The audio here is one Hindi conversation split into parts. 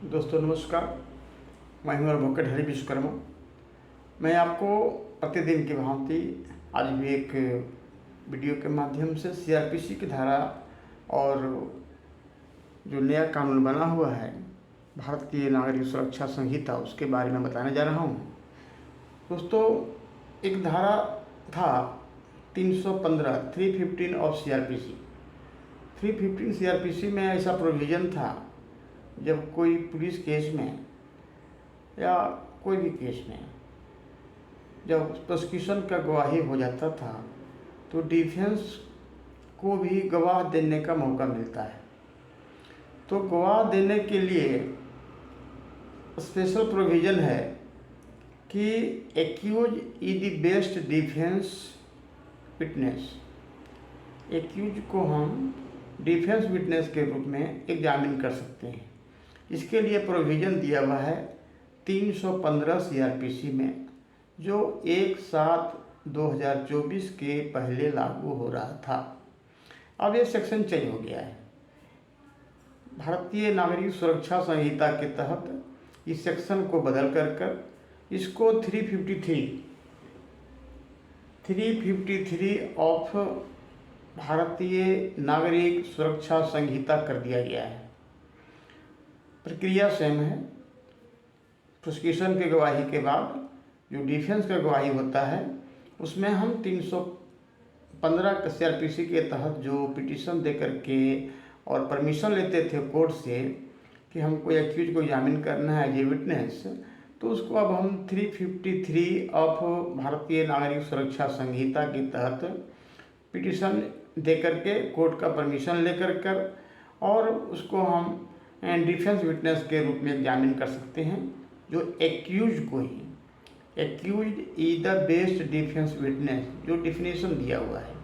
दोस्तों नमस्कार। मैं हूं एडवोकेट हरि विश्वकर्मा। मैं आपको प्रतिदिन की भांति आज भी एक वीडियो के माध्यम से सीआरपीसी की धारा और जो नया कानून बना हुआ है भारतीय नागरिक सुरक्षा संहिता उसके बारे में बताने जा रहा हूं। दोस्तों, एक धारा था 315 315 ऑफ सीआरपीसी। 315 सीआरपीसी में ऐसा प्रोविज़न था, जब कोई पुलिस केस में या कोई भी केस में जब प्रोसिक्यूशन का गवाही हो जाता था तो डिफेंस को भी गवाह देने का मौका मिलता है। तो गवाह देने के लिए स्पेशल प्रोविज़न है कि accused is the best defence witness. Accused को हम डिफेंस विटनेस के रूप में एग्जामिन कर सकते हैं। इसके लिए प्रोविज़न दिया हुआ है 315 सीआरपीसी में, जो 1/7/2024 के पहले लागू हो रहा था। अब ये सेक्शन चेंज हो गया है। भारतीय नागरिक सुरक्षा संहिता के तहत इस सेक्शन को बदल कर इसको 353 ऑफ भारतीय नागरिक सुरक्षा संहिता कर दिया गया है। प्रक्रिया सेम है। प्रोसिक्यूशन के गवाही के बाद जो डिफेंस का गवाही होता है उसमें हम 315 सीआरपीसी के तहत जो पिटीशन दे करके और परमिशन लेते थे कोर्ट से कि हमको एक्यूज को एग्जामिन करना है एज ए विटनेस, तो उसको अब हम 353 ऑफ भारतीय नागरिक सुरक्षा संहिता के तहत पिटीशन दे करके कोर्ट का परमिशन लेकर और उसको हम डिफेंस विटनेस के रूप में एग्जामिन कर सकते हैं। जो एक्यूज को ही accused is the best defence witness जो डिफिनेशन दिया हुआ है,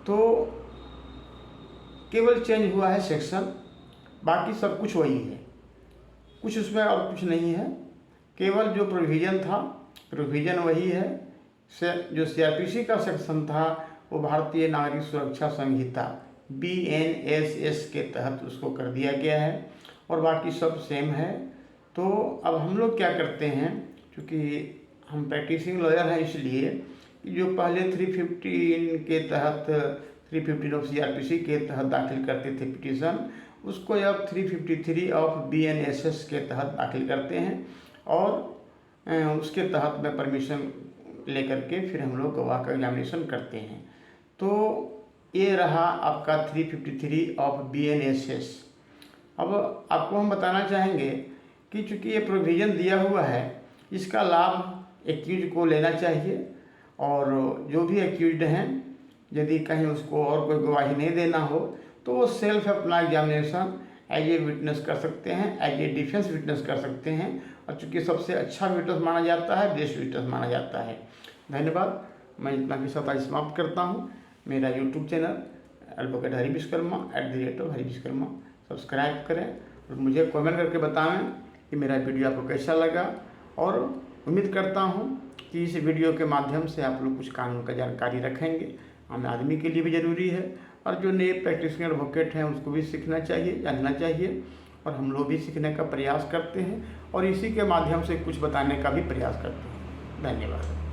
तो केवल चेंज हुआ है सेक्शन, बाकी सब कुछ वही है। कुछ उसमें और कुछ नहीं है, केवल जो प्रोविज़न था प्रोविज़न वही है। जो सीआरपीसी का सेक्शन था वो भारतीय नागरिक सुरक्षा संहिता BNSS के तहत उसको कर दिया गया है और बाकी सब सेम है। तो अब हम लोग क्या करते हैं, क्योंकि हम प्रैक्टिसिंग लॉयर हैं, इसलिए जो पहले 315 के तहत 315 ऑफ सीआरपीसी के तहत दाखिल करते थे पिटीशन, उसको अब 353 ऑफ BNSS के तहत दाखिल करते हैं और उसके तहत में परमिशन लेकर के फिर हम लोग गवाह का एग्जामिनेशन करते हैं। तो ये रहा आपका 353 ऑफ BNSS। अब आपको हम बताना चाहेंगे कि चूँकि ये प्रोविज़न दिया हुआ है, इसका लाभ एक्यूज को लेना चाहिए और जो भी एक्यूज्ड हैं यदि कहीं उसको और कोई गवाही नहीं देना हो तो वो सेल्फ अपना एग्जामिनेशन एज ए विटनेस कर सकते हैं, एज ए डिफेंस विटनेस कर सकते हैं। और चूँकि सबसे अच्छा विटनेस माना जाता है, बेस्ट विटनेस माना जाता है। धन्यवाद। मैं इतना के साथ आज समाप्त करता हूँ। मेरा YouTube channel advocate Hari Vishwakarma @Hari Vishwakarma subscribe करें और मुझे कमेंट करके बताएं कि मेरा वीडियो आपको कैसा लगा। और उम्मीद करता हूं कि इस वीडियो के माध्यम से आप लोग कुछ कानून का जानकारी रखेंगे। आम आदमी के लिए भी ज़रूरी है और जो नए प्रैक्टिशनर एडवोकेट हैं उसको भी सीखना चाहिए, जानना चाहिए और हम लोग भी सीखने का प्रयास करते हैं और इसी के माध्यम से कुछ बताने का भी प्रयास करते हैं। धन्यवाद।